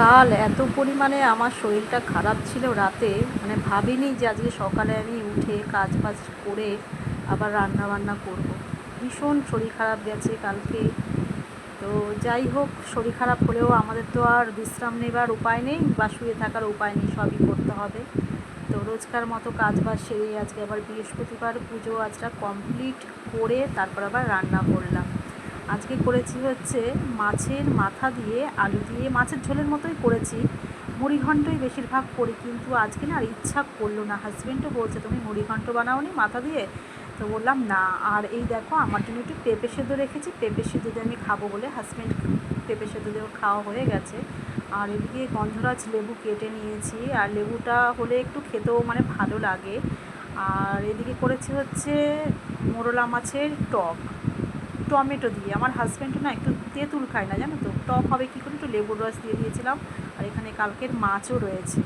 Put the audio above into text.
কাল এত পরিমাণে আমার শরীরটা খারাপ ছিল রাতে, মানে ভাবিনি যে আজকে সকালে আমি উঠে কাজ বাজ করে আবার রান্না বান্না করব। ভীষণ শরীর খারাপ গেছে কালকে। তো যাই হোক, শরীর খারাপ হলেও আমাদের তো আর বিশ্রাম নেবার উপায় নেই বা শুয়ে থাকার উপায় নেই, সবই করতে হবে। তো রোজকার মতো কাজ বাজ সেরে আজকে আবার বৃহস্পতিবার পুজো আজটা কমপ্লিট করে তারপর আবার রান্না করলাম। আজকে করেছি হচ্ছে মাছের মাথা দিয়ে আলু দিয়ে, মাছের ঝোলের মতোই করেছি। মুড়িঘণ্টই বেশিরভাগ করি, কিন্তু আজকে না আর ইচ্ছা করলো না। হাজব্যান্ডও বলছে তুমি মুড়িঘণ্ট বানাওনি মাথা দিয়ে? তো বললাম না। আর এই দেখো, আমার জন্য একটু পেঁপে সেদ্ধ রেখেছি, পেঁপে সেদ্ধ দিয়ে আমি খাবো বলে হাজব্যান্ড পেঁপে সেদ্ধ দিয়েও খাওয়া হয়ে গেছে। আর এদিকে গন্ধরাজ লেবু কেটে নিয়েছি, আর লেবুটা হলে একটু খেতেও মানে ভালো লাগে। আর এদিকে করেছি হচ্ছে মোরলা মাছের টক টমেটো দিয়ে। আমার হাজব্যান্ডও না একটু তেঁতুল খায় না, জানো তো, টক হবে কী করে, একটু লেবুর রস দিয়ে দিয়েছিলাম। আর এখানে কালকের মাছও রয়েছে।